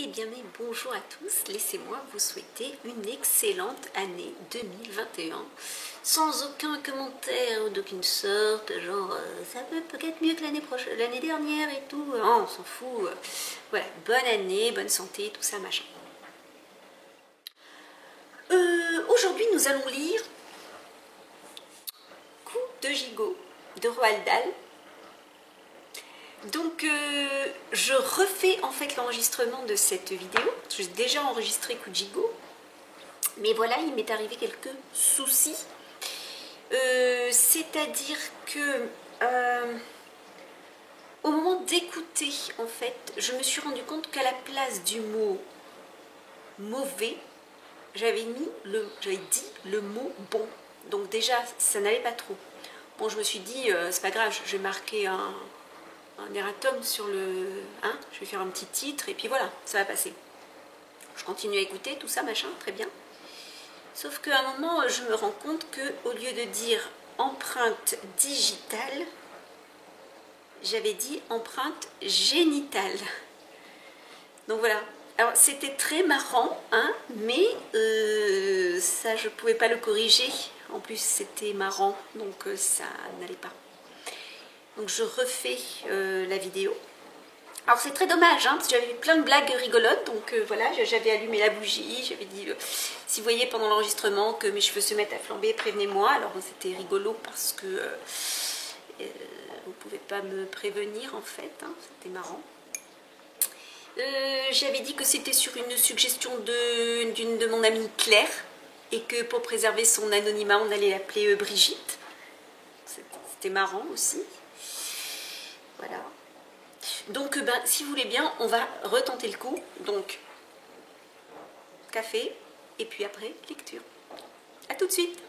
Eh bien, mais bonjour à tous, laissez-moi vous souhaiter une excellente année 2021, sans aucun commentaire d'aucune sorte, genre ça peut peut-être mieux que l'année prochaine, l'année dernière et tout, non, on s'en fout. Voilà, bonne année, bonne santé, tout ça, machin. Aujourd'hui, nous allons lire Coup de gigot de Roald Dahl. Donc, je refais en fait l'enregistrement de cette vidéo. J'ai déjà enregistré Coup de gigot. Mais voilà, il m'est arrivé quelques soucis. C'est-à-dire que au moment d'écouter, en fait, je me suis rendu compte qu'à la place du mot mauvais, j'avais dit le mot bon. Donc déjà, ça n'allait pas trop. Bon, je me suis dit, c'est pas grave, je vais marquer un erratum sur le... Hein, je vais faire un petit titre et puis voilà, ça va passer. Je continue à écouter, tout ça, machin, très bien. Sauf qu'à un moment, je me rends compte qu'au lieu de dire empreinte digitale, j'avais dit empreinte génitale. Donc voilà. Alors c'était très marrant, hein, mais ça je pouvais pas le corriger. En plus c'était marrant, donc ça n'allait pas. Donc je refais la vidéo. Alors c'est très dommage, hein, parce que j'avais plein de blagues rigolotes, donc voilà, j'avais allumé la bougie, j'avais dit, si vous voyez pendant l'enregistrement que mes cheveux se mettent à flamber, prévenez-moi. Alors c'était rigolo parce que vous ne pouvez pas me prévenir en fait, hein, c'était marrant. J'avais dit que c'était sur une suggestion d'une de mon amie Claire, et que pour préserver son anonymat, on allait l'appeler Brigitte. C'était marrant aussi. Voilà. Donc, si vous voulez bien, on va retenter le coup. Donc, café, et puis après, lecture. A tout de suite.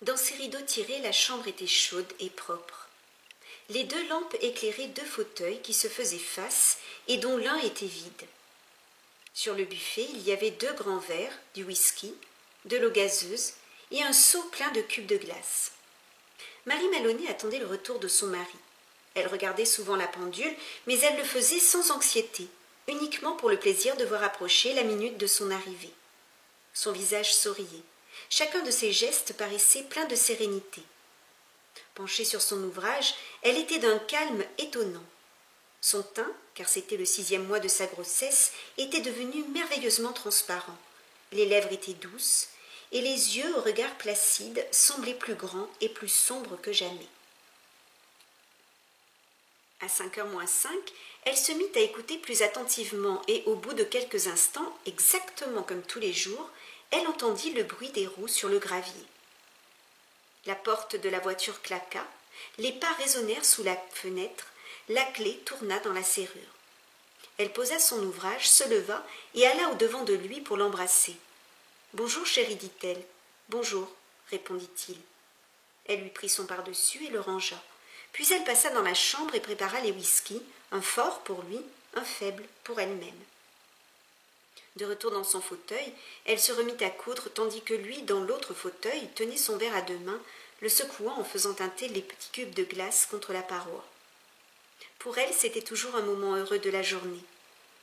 Dans ses rideaux tirés, la chambre était chaude et propre. Les deux lampes éclairaient deux fauteuils qui se faisaient face et dont l'un était vide. Sur le buffet, il y avait deux grands verres, du whisky, de l'eau gazeuse et un seau plein de cubes de glace. Marie Maloney attendait le retour de son mari. Elle regardait souvent la pendule, mais elle le faisait sans anxiété, uniquement pour le plaisir de voir approcher la minute de son arrivée. Son visage souriait. Chacun de ses gestes paraissait plein de sérénité. Penchée sur son ouvrage, elle était d'un calme étonnant. Son teint, car c'était le 6e mois de sa grossesse, était devenu merveilleusement transparent. Les lèvres étaient douces, et les yeux, au regard placide, semblaient plus grands et plus sombres que jamais. À 5h moins 5, elle se mit à écouter plus attentivement et au bout de quelques instants, exactement comme tous les jours, elle entendit le bruit des roues sur le gravier. La porte de la voiture claqua, les pas résonnèrent sous la fenêtre, la clé tourna dans la serrure. Elle posa son ouvrage, se leva et alla au-devant de lui pour l'embrasser. « Bonjour, chérie, dit-elle. »« Bonjour, répondit-il. » Elle lui prit son pardessus et le rangea. Puis elle passa dans la chambre et prépara les whisky, un fort pour lui, un faible pour elle-même. De retour dans son fauteuil, elle se remit à coudre, tandis que lui, dans l'autre fauteuil, tenait son verre à deux mains, le secouant en faisant teinter les petits cubes de glace contre la paroi. Pour elle, c'était toujours un moment heureux de la journée.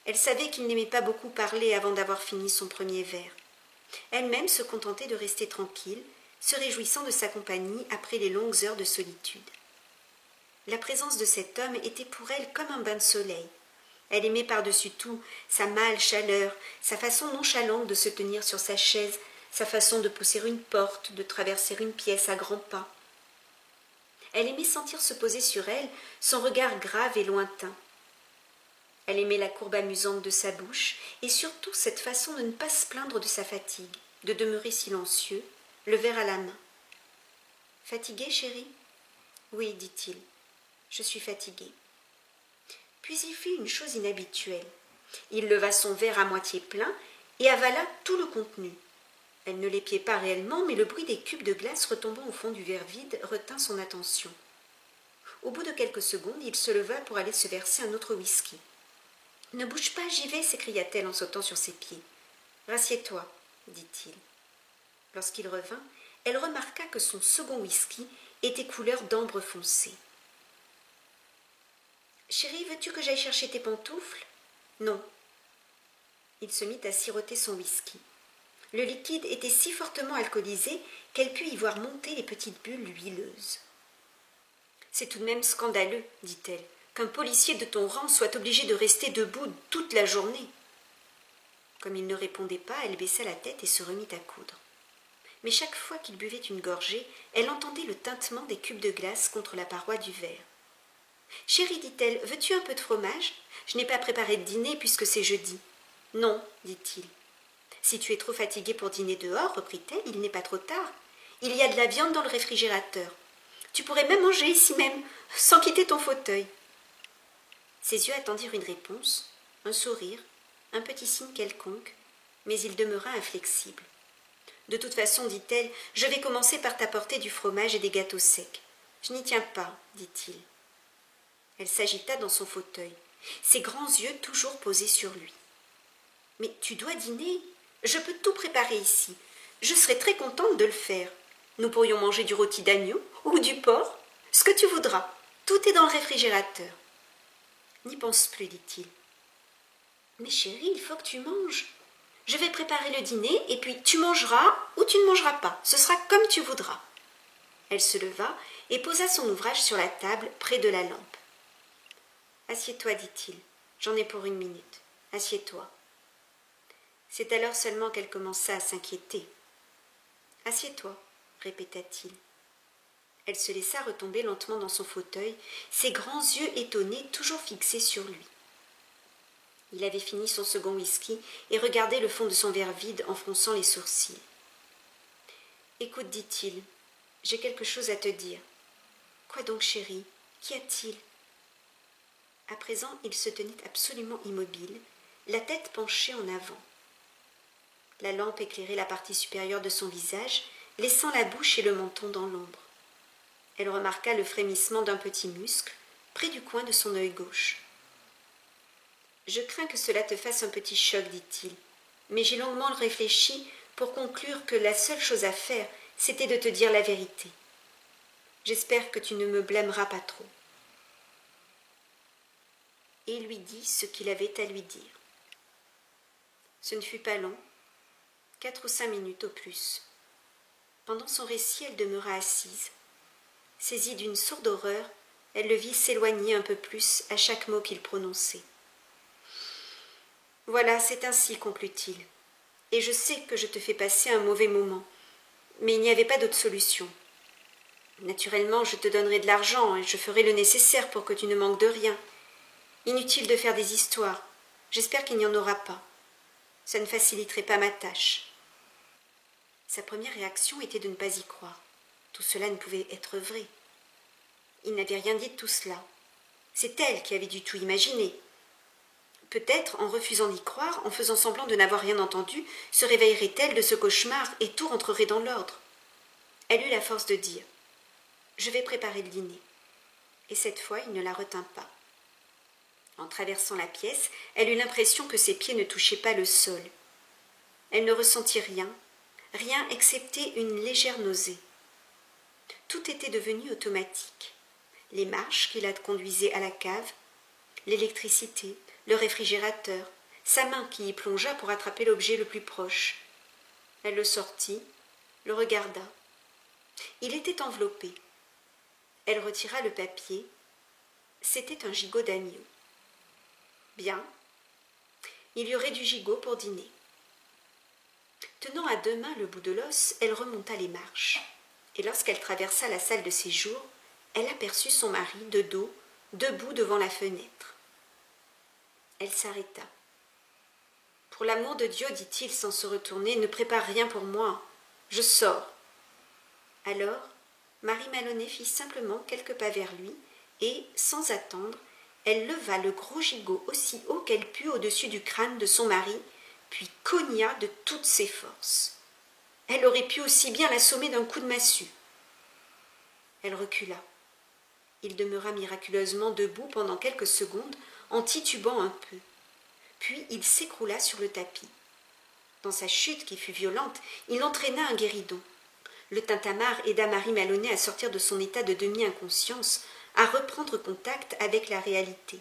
Elle savait qu'il n'aimait pas beaucoup parler avant d'avoir fini son premier verre. Elle-même se contentait de rester tranquille, se réjouissant de sa compagnie après les longues heures de solitude. La présence de cet homme était pour elle comme un bain de soleil. Elle aimait par-dessus tout sa mâle chaleur, sa façon nonchalante de se tenir sur sa chaise, sa façon de pousser une porte, de traverser une pièce à grands pas. Elle aimait sentir se poser sur elle son regard grave et lointain. Elle aimait la courbe amusante de sa bouche et surtout cette façon de ne pas se plaindre de sa fatigue, de demeurer silencieux, le verre à la main. « Fatiguée, chérie ?»« Oui, dit-il, je suis fatiguée. » Puis il fit une chose inhabituelle. Il leva son verre à moitié plein et avala tout le contenu. Elle ne l'épiait pas réellement, mais le bruit des cubes de glace retombant au fond du verre vide retint son attention. Au bout de quelques secondes, il se leva pour aller se verser un autre whisky. « Ne bouge pas, j'y vais » s'écria-t-elle en sautant sur ses pieds. « Rassieds-toi, dit-il. » Lorsqu'il revint, elle remarqua que son second whisky était couleur d'ambre foncé. « Chérie, veux-tu que j'aille chercher tes pantoufles ?»« Non. » Il se mit à siroter son whisky. Le liquide était si fortement alcoolisé qu'elle put y voir monter les petites bulles huileuses. « C'est tout de même scandaleux, dit-elle, qu'un policier de ton rang soit obligé de rester debout toute la journée. » Comme il ne répondait pas, elle baissa la tête et se remit à coudre. Mais chaque fois qu'il buvait une gorgée, elle entendait le tintement des cubes de glace contre la paroi du verre. « Chérie, dit-elle, veux-tu un peu de fromage? Je n'ai pas préparé de dîner puisque c'est jeudi. »« Non, dit-il. »« Si tu es trop fatiguée pour dîner dehors, reprit-elle, il n'est pas trop tard. Il y a de la viande dans le réfrigérateur. Tu pourrais même manger ici même, sans quitter ton fauteuil. » Ses yeux attendirent une réponse, un sourire, un petit signe quelconque, mais il demeura inflexible. « De toute façon, dit-elle, je vais commencer par t'apporter du fromage et des gâteaux secs. Je n'y tiens pas, dit-il. Elle s'agita dans son fauteuil, ses grands yeux toujours posés sur lui. « Mais tu dois dîner. Je peux tout préparer ici. Je serai très contente de le faire. Nous pourrions manger du rôti d'agneau ou du porc, ce que tu voudras. Tout est dans le réfrigérateur. »« N'y pense plus, dit-il. »« Mais chérie, il faut que tu manges. Je vais préparer le dîner et puis tu mangeras ou tu ne mangeras pas. Ce sera comme tu voudras. » Elle se leva et posa son ouvrage sur la table près de la lampe. « Assieds-toi, dit-il. J'en ai pour 1 minute. Assieds-toi. » C'est alors seulement qu'elle commença à s'inquiéter. « Assieds-toi, répéta-t-il. Elle se laissa retomber lentement dans son fauteuil, ses grands yeux étonnés toujours fixés sur lui. Il avait fini son second whisky et regardait le fond de son verre vide en fronçant les sourcils. « Écoute, dit-il, j'ai quelque chose à te dire. »« Quoi donc, chérie? Qu'y a-t-il » À présent, il se tenait absolument immobile, la tête penchée en avant. La lampe éclairait la partie supérieure de son visage, laissant la bouche et le menton dans l'ombre. Elle remarqua le frémissement d'un petit muscle, près du coin de son œil gauche. « Je crains que cela te fasse un petit choc, dit-il, mais j'ai longuement réfléchi pour conclure que la seule chose à faire, c'était de te dire la vérité. J'espère que tu ne me blâmeras pas trop. » Et il lui dit ce qu'il avait à lui dire. Ce ne fut pas long, 4 ou 5 minutes au plus. Pendant son récit, elle demeura assise. Saisie d'une sourde horreur, elle le vit s'éloigner un peu plus à chaque mot qu'il prononçait. « Voilà, c'est ainsi, conclut-il. Et je sais que je te fais passer un mauvais moment, mais il n'y avait pas d'autre solution. Naturellement, je te donnerai de l'argent et je ferai le nécessaire pour que tu ne manques de rien. Inutile de faire des histoires. J'espère qu'il n'y en aura pas. Ça ne faciliterait pas ma tâche. » Sa première réaction était de ne pas y croire. Tout cela ne pouvait être vrai. Il n'avait rien dit de tout cela. C'est elle qui avait du tout imaginé. Peut-être, en refusant d'y croire, en faisant semblant de n'avoir rien entendu, se réveillerait-elle de ce cauchemar et tout rentrerait dans l'ordre. Elle eut la force de dire « Je vais préparer le dîner. » Et cette fois, il ne la retint pas. En traversant la pièce, elle eut l'impression que ses pieds ne touchaient pas le sol. Elle ne ressentit rien, rien excepté une légère nausée. Tout était devenu automatique. Les marches qui la conduisaient à la cave, l'électricité, le réfrigérateur, sa main qui y plongea pour attraper l'objet le plus proche. Elle le sortit, le regarda. Il était enveloppé. Elle retira le papier. C'était un gigot d'agneau. Bien. Il y aurait du gigot pour dîner. Tenant à 2 mains le bout de l'os, elle remonta les marches. Et lorsqu'elle traversa la salle de séjour, elle aperçut son mari de dos, debout devant la fenêtre. Elle s'arrêta. « Pour l'amour de Dieu, dit-il sans se retourner, ne prépare rien pour moi. Je sors. » Alors, Marie Maloney fit simplement quelques pas vers lui et, sans attendre, elle leva le gros gigot aussi haut qu'elle put au-dessus du crâne de son mari, puis cogna de toutes ses forces. Elle aurait pu aussi bien l'assommer d'un coup de massue. Elle recula. Il demeura miraculeusement debout pendant quelques secondes, en titubant un peu. Puis il s'écroula sur le tapis. Dans sa chute, qui fut violente, il entraîna un guéridon. Le tintamarre aida Marie Malonnet à sortir de son état de demi-inconscience, à reprendre contact avec la réalité.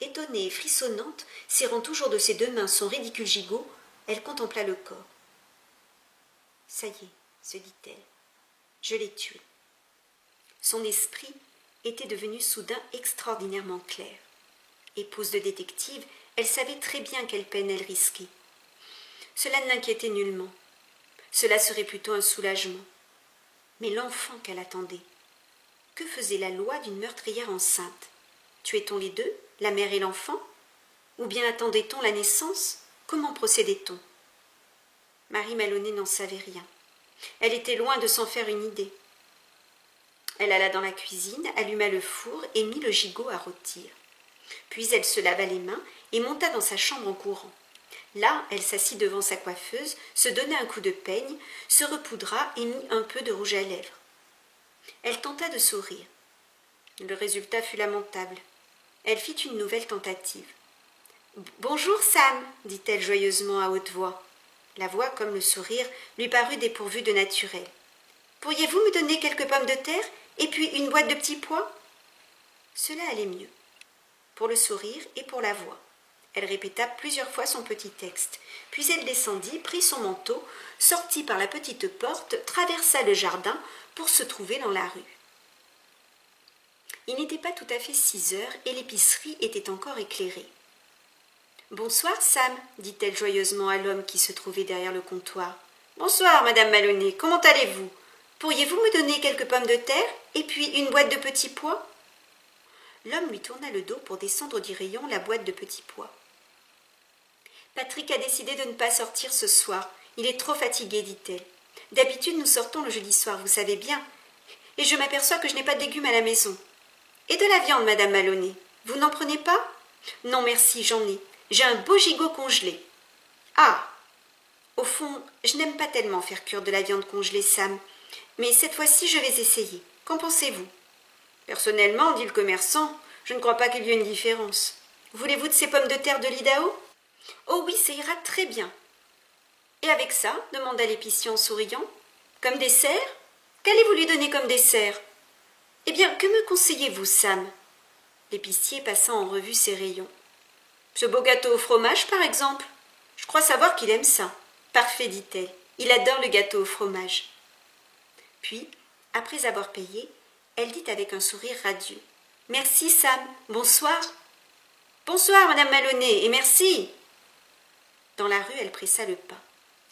Étonnée et frissonnante, serrant toujours de ses deux mains son ridicule gigot, elle contempla le corps. « Ça y est, se dit-elle, je l'ai tué. » Son esprit était devenu soudain extraordinairement clair. Épouse de détective, elle savait très bien quelle peine elle risquait. Cela ne l'inquiétait nullement. Cela serait plutôt un soulagement. Mais l'enfant qu'elle attendait, que faisait la loi d'une meurtrière enceinte? Tuait-on les deux, la mère et l'enfant? Ou bien attendait-on la naissance? Comment procédait-on? Marie Malonnet n'en savait rien. Elle était loin de s'en faire une idée. Elle alla dans la cuisine, alluma le four et mit le gigot à rôtir. Puis elle se lava les mains et monta dans sa chambre en courant. Là, elle s'assit devant sa coiffeuse, se donna un coup de peigne, se repoudra et mit un peu de rouge à lèvres. Elle tenta de sourire. Le résultat fut lamentable. Elle fit une nouvelle tentative. « Bonjour, Sam, dit-elle joyeusement à haute voix. La voix, comme le sourire, lui parut dépourvue de naturel. « Pourriez-vous me donner quelques pommes de terre et puis une boîte de petits pois ?» Cela allait mieux, pour le sourire et pour la voix. Elle répéta plusieurs fois son petit texte, puis elle descendit, prit son manteau, sortit par la petite porte, traversa le jardin pour se trouver dans la rue. Il n'était pas tout à fait 6 heures et l'épicerie était encore éclairée. « Bonsoir, Sam, dit-elle joyeusement à l'homme qui se trouvait derrière le comptoir. « Bonsoir, madame Malonnet, comment allez-vous? Pourriez-vous me donner quelques pommes de terre et puis une boîte de petits pois ?» L'homme lui tourna le dos pour descendre du rayon la boîte de petits pois. « Patrick a décidé de ne pas sortir ce soir. Il est trop fatigué, dit-elle. D'habitude, nous sortons le jeudi soir, vous savez bien. Et je m'aperçois que je n'ai pas de légumes à la maison. Et de la viande, madame Malonnet. Vous n'en prenez pas? Non, merci, j'en ai. J'ai un beau gigot congelé. Ah! Au fond, je n'aime pas tellement faire cuire de la viande congelée, Sam. Mais cette fois-ci, je vais essayer. Qu'en pensez-vous? Personnellement, dit le commerçant, je ne crois pas qu'il y ait une différence. Voulez-vous de ces pommes de terre de l'Idaho? Oh oui, ça ira très bien. Et avec ça, demanda l'épicier en souriant. Comme dessert? Qu'allez-vous lui donner comme dessert? Eh bien, que me conseillez-vous, Sam? L'épicier passa en revue ses rayons. Ce beau gâteau au fromage, par exemple? Je crois savoir qu'il aime ça. Parfait, dit-elle. Il adore le gâteau au fromage. Puis, après avoir payé, elle dit avec un sourire radieux. Merci, Sam. Bonsoir. Bonsoir, madame Malonnet, et merci. Dans la rue, elle pressa le pas.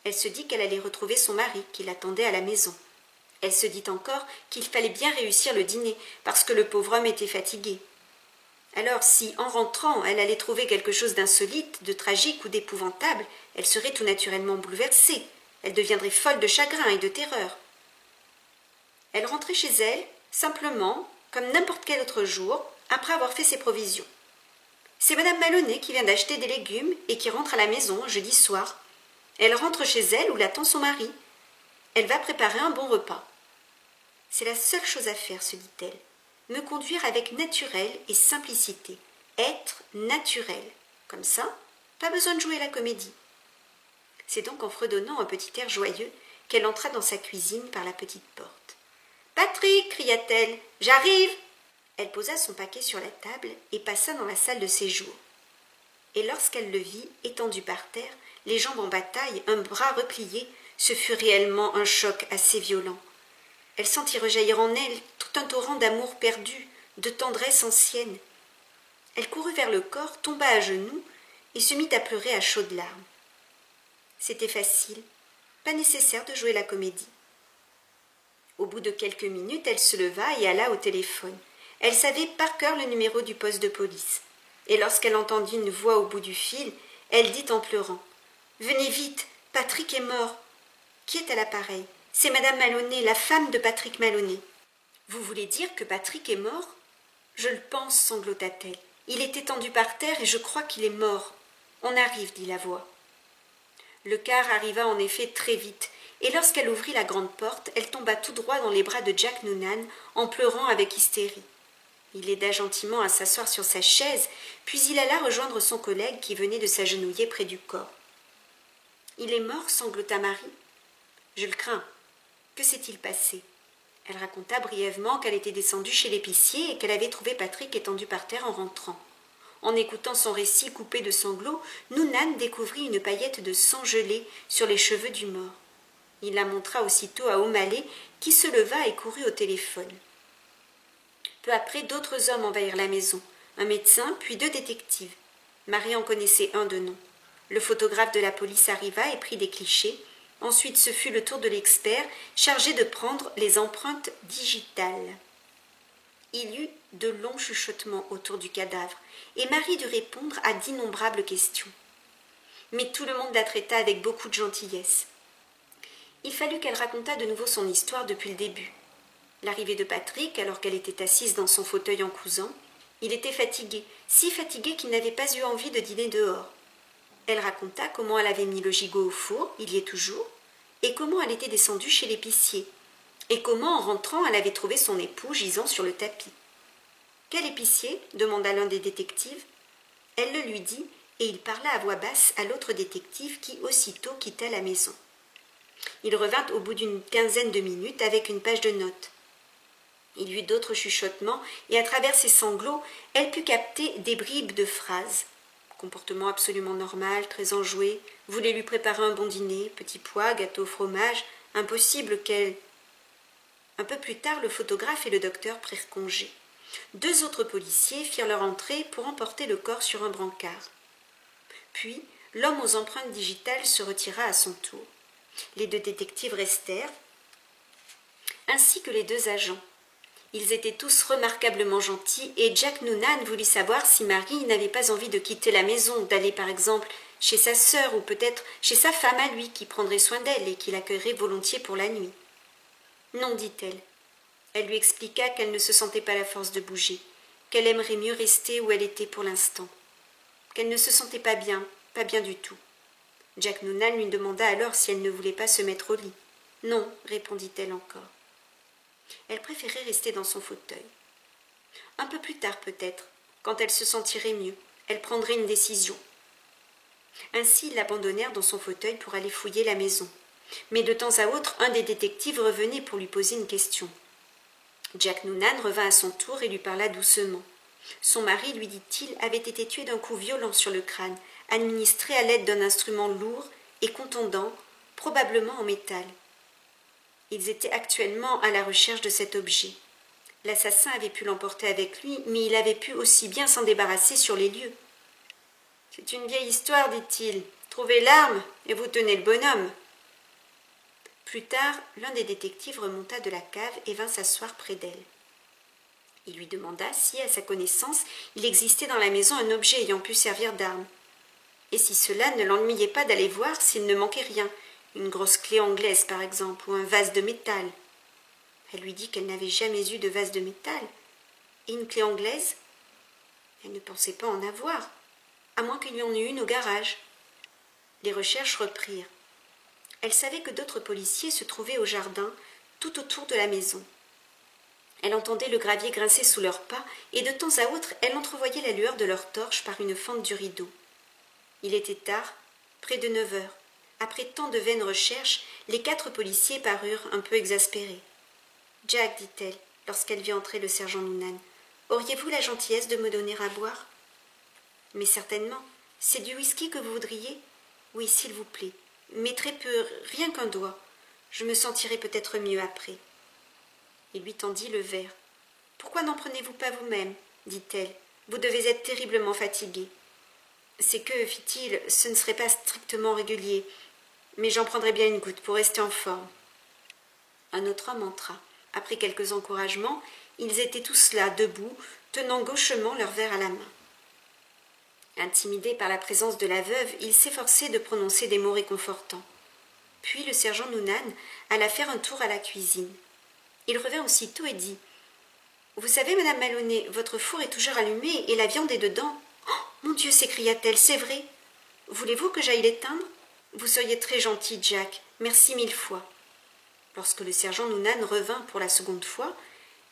Elle se dit qu'elle allait retrouver son mari, qui l'attendait à la maison. Elle se dit encore qu'il fallait bien réussir le dîner, parce que le pauvre homme était fatigué. Alors, si, en rentrant, elle allait trouver quelque chose d'insolite, de tragique ou d'épouvantable, elle serait tout naturellement bouleversée. Elle deviendrait folle de chagrin et de terreur. Elle rentrait chez elle, simplement, comme n'importe quel autre jour, après avoir fait ses provisions. C'est madame Malonnet qui vient d'acheter des légumes et qui rentre à la maison jeudi soir. Elle rentre chez elle où l'attend son mari. Elle va préparer un bon repas. C'est la seule chose à faire, se dit-elle. Me conduire avec naturel et simplicité. Être naturel. Comme ça, pas besoin de jouer la comédie. C'est donc en fredonnant un petit air joyeux qu'elle entra dans sa cuisine par la petite porte. « Patrick !» cria-t-elle. « J'arrive !» Elle posa son paquet sur la table et passa dans la salle de séjour. Et lorsqu'elle le vit, étendu par terre, les jambes en bataille, un bras replié, ce fut réellement un choc assez violent. Elle sentit rejaillir en elle tout un torrent d'amour perdu, de tendresse ancienne. Elle courut vers le corps, tomba à genoux et se mit à pleurer à chaudes larmes. C'était facile, pas nécessaire de jouer la comédie. Au bout de quelques minutes, elle se leva et alla au téléphone. Elle savait par cœur le numéro du poste de police. Et lorsqu'elle entendit une voix au bout du fil, elle dit en pleurant « Venez vite, Patrick est mort. » Qui est à l'appareil? C'est madame Malonnet, la femme de Patrick Malonnet. Vous voulez dire que Patrick est mort? Je le pense, sanglota-t-elle. Il est étendu par terre et je crois qu'il est mort. On arrive, dit la voix. Le car arriva en effet très vite, et lorsqu'elle ouvrit la grande porte, elle tomba tout droit dans les bras de Jack Noonan, en pleurant avec hystérie. Il l'aida gentiment à s'asseoir sur sa chaise, puis il alla rejoindre son collègue qui venait de s'agenouiller près du corps. Il est mort, sanglota Marie. Je le crains. Que s'est-il passé? Elle raconta brièvement qu'elle était descendue chez l'épicier et qu'elle avait trouvé Patrick étendu par terre en rentrant. En écoutant son récit coupé de sanglots, Noonan découvrit une paillette de sang gelé sur les cheveux du mort. Il la montra aussitôt à O'Malley, qui se leva et courut au téléphone. Peu après, d'autres hommes envahirent la maison, un médecin, puis 2 détectives. Marie en connaissait un de nom. Le photographe de la police arriva et prit des clichés. Ensuite, ce fut le tour de l'expert, chargé de prendre les empreintes digitales. Il y eut de longs chuchotements autour du cadavre, et Marie dut répondre à d'innombrables questions. Mais tout le monde la traita avec beaucoup de gentillesse. Il fallut qu'elle racontât de nouveau son histoire depuis le début. L'arrivée de Patrick, alors qu'elle était assise dans son fauteuil en cousant. Il était fatigué, si fatigué qu'il n'avait pas eu envie de dîner dehors. Elle raconta comment elle avait mis le gigot au four, il y est toujours, et comment elle était descendue chez l'épicier, et comment, en rentrant, elle avait trouvé son époux gisant sur le tapis. « Quel épicier » demanda l'un des détectives. Elle le lui dit, et il parla à voix basse à l'autre détective qui aussitôt quitta la maison. Il revint au bout d'une quinzaine de minutes avec une page de notes. Il y eut d'autres chuchotements, et à travers ses sanglots, elle put capter des bribes de phrases. Comportement absolument normal, très enjoué, voulait lui préparer un bon dîner, petits pois, gâteau au fromage, impossible qu'elle... Un peu plus tard, le photographe et le docteur prirent congé. 2 autres policiers firent leur entrée pour emporter le corps sur un brancard. Puis, l'homme aux empreintes digitales se retira à son tour. Les 2 détectives restèrent, ainsi que les 2 agents. Ils étaient tous remarquablement gentils, et Jack Noonan voulut savoir si Marie n'avait pas envie de quitter la maison, d'aller par exemple chez sa sœur ou peut-être chez sa femme à lui qui prendrait soin d'elle et qui l'accueillerait volontiers pour la nuit. Non, dit-elle. Elle lui expliqua qu'elle ne se sentait pas la force de bouger, qu'elle aimerait mieux rester où elle était pour l'instant, qu'elle ne se sentait pas bien du tout. Jack Noonan lui demanda alors si elle ne voulait pas se mettre au lit. Non, répondit-elle encore. Elle préférait rester dans son fauteuil. Un peu plus tard peut-être, quand elle se sentirait mieux, elle prendrait une décision. Ainsi, ils l'abandonnèrent dans son fauteuil pour aller fouiller la maison. Mais de temps à autre, un des détectives revenait pour lui poser une question. Jack Noonan revint à son tour et lui parla doucement. Son mari, lui dit-il, avait été tué d'un coup violent sur le crâne, administré à l'aide d'un instrument lourd et contondant, probablement en métal. Ils étaient actuellement à la recherche de cet objet. L'assassin avait pu l'emporter avec lui, mais il avait pu aussi bien s'en débarrasser sur les lieux. « C'est une vieille histoire, dit-il. Trouvez l'arme et vous tenez le bonhomme. » Plus tard, l'un des détectives remonta de la cave et vint s'asseoir près d'elle. Il lui demanda si, à sa connaissance, il existait dans la maison un objet ayant pu servir d'arme. Et si cela ne l'ennuyait pas d'aller voir s'il ne manquait rien, une grosse clé anglaise par exemple, ou un vase de métal. Elle lui dit qu'elle n'avait jamais eu de vase de métal. Et une clé anglaise? Elle ne pensait pas en avoir, à moins qu'il y en eût une au garage. Les recherches reprirent. Elle savait que d'autres policiers se trouvaient au jardin, tout autour de la maison. Elle entendait le gravier grincer sous leurs pas, et de temps à autre, elle entrevoyait la lueur de leurs torches par une fente du rideau. Il était tard, près de 9 heures. Après tant de vaines recherches, les 4 policiers parurent un peu exaspérés. « Jack, dit-elle, lorsqu'elle vit entrer le sergent Noonan, auriez-vous la gentillesse de me donner à boire ?»« Mais certainement. C'est du whisky que vous voudriez ?»« Oui, s'il vous plaît. Mais très peu, rien qu'un doigt. Je me sentirai peut-être mieux après. » Il lui tendit le verre. « Pourquoi n'en prenez-vous pas vous-même » dit-elle. « Vous devez être terriblement fatigué. »« C'est que, fit-il, ce ne serait pas strictement régulier, mais j'en prendrai bien une goutte pour rester en forme. » Un autre homme entra. Après quelques encouragements, ils étaient tous là, debout, tenant gauchement leur verre à la main. Intimidé par la présence de la veuve, il s'efforçait de prononcer des mots réconfortants. Puis le sergent Noonan alla faire un tour à la cuisine. Il revint aussitôt et dit « Vous savez, madame Maloney, votre four est toujours allumé et la viande est dedans. »« Oh, mon Dieu !» s'écria-t-elle, « c'est vrai. Voulez-vous que j'aille l'éteindre ? Vous seriez très gentil, Jack. Merci 1000 fois. » Lorsque le sergent Noonan revint pour la seconde fois,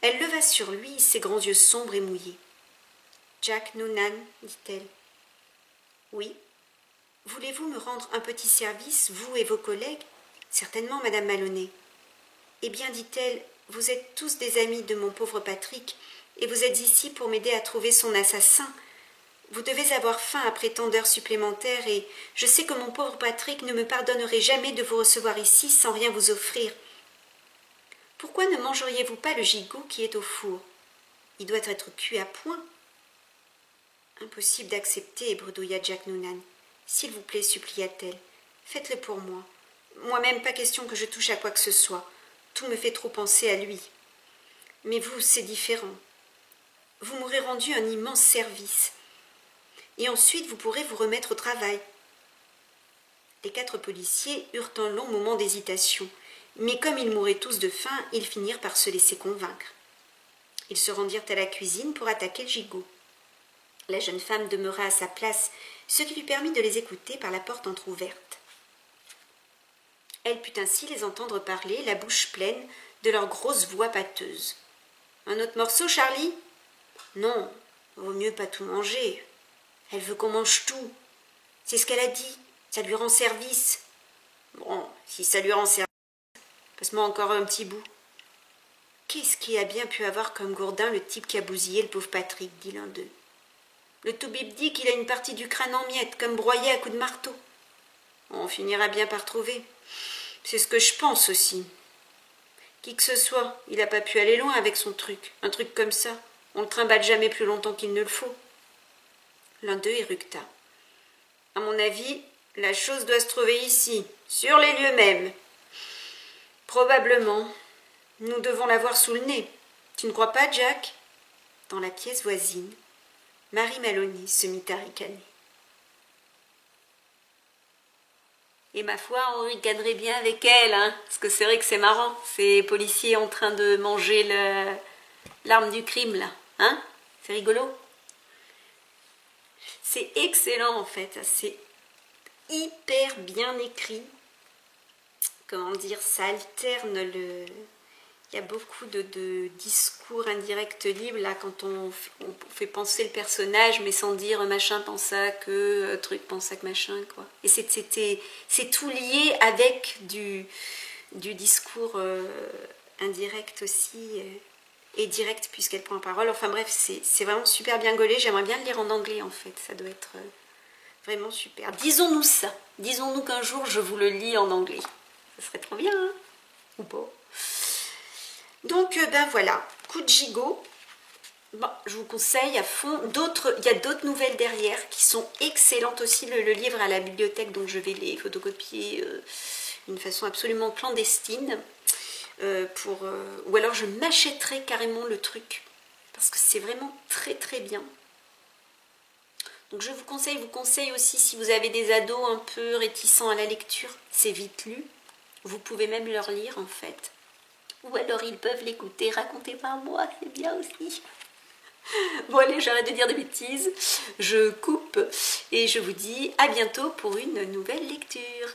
elle leva sur lui ses grands yeux sombres et mouillés. « Jack Noonan, dit-elle. »« Oui. » Voulez-vous me rendre un petit service, vous et vos collègues? Certainement, Madame Maloney. Eh bien, dit-elle, vous êtes tous des amis de mon pauvre Patrick, et vous êtes ici pour m'aider à trouver son assassin. Vous devez avoir faim après tant d'heures supplémentaires, et je sais que mon pauvre Patrick ne me pardonnerait jamais de vous recevoir ici sans rien vous offrir. Pourquoi ne mangeriez-vous pas le gigot qui est au four? Il doit être cuit à point. Impossible d'accepter, bredouilla Jack Noonan. S'il vous plaît, supplia-t-elle, faites-le pour moi. Moi-même, pas question que je touche à quoi que ce soit. Tout me fait trop penser à lui. Mais vous, c'est différent. Vous m'aurez rendu un immense service. Et ensuite, vous pourrez vous remettre au travail. Les 4 policiers eurent un long moment d'hésitation, mais comme ils mouraient tous de faim, ils finirent par se laisser convaincre. Ils se rendirent à la cuisine pour attaquer le gigot. La jeune femme demeura à sa place, ce qui lui permit de les écouter par la porte entr'ouverte. Elle put ainsi les entendre parler, la bouche pleine, de leurs grosses voix pâteuses. « Un autre morceau, Charlie ?»« Non, vaut mieux pas tout manger. Elle veut qu'on mange tout. C'est ce qu'elle a dit. Ça lui rend service. »« Bon, si ça lui rend service, passe-moi encore un petit bout. »« Qu'est-ce qui a bien pu avoir comme gourdin le type qui a bousillé le pauvre Patrick ?» dit l'un d'eux. « Le toubib dit qu'il a une partie du crâne en miettes, comme broyé à coups de marteau. » On finira bien par trouver. C'est ce que je pense aussi. Qui que ce soit, il n'a pas pu aller loin avec son truc. Un truc comme ça, on le trimballe jamais plus longtemps qu'il ne le faut. L'un d'eux éructa. À mon avis, la chose doit se trouver ici, sur les lieux mêmes. Probablement. Nous devons l'avoir sous le nez. Tu ne crois pas, Jack? Dans la pièce voisine, Marie Maloney se mit à ricaner. Et ma foi, on ricanerait bien avec elle, hein, parce que c'est vrai que c'est marrant, ces policiers en train de manger l'arme du crime, là. Hein? C'est rigolo. C'est excellent, en fait. C'est hyper bien écrit. Comment dire, ça alterne le... Il y a beaucoup de discours indirects libres, là, quand on fait penser le personnage, mais sans dire machin pense ça que, truc pense ça que machin, quoi. Et c'est tout lié avec du discours indirect aussi, et direct, puisqu'elle prend la parole. Enfin bref, c'est vraiment super bien gaulé. J'aimerais bien le lire en anglais, en fait. Ça doit être vraiment super. Disons-nous ça. Disons-nous qu'un jour, je vous le lis en anglais. Ça serait trop bien, hein? Ou pas? Donc, ben voilà, coup de gigot. Bon, je vous conseille à fond. Il y a d'autres nouvelles derrière qui sont excellentes aussi. Le livre à la bibliothèque, donc je vais les photocopier d'une façon absolument clandestine. Ou alors je m'achèterai carrément le truc. Parce que c'est vraiment très très bien. Donc je vous conseille aussi si vous avez des ados un peu réticents à la lecture. C'est vite lu. Vous pouvez même leur lire en fait. Ou alors ils peuvent l'écouter raconté par moi, c'est bien aussi. Bon allez, j'arrête de dire des bêtises, je coupe et je vous dis à bientôt pour une nouvelle lecture.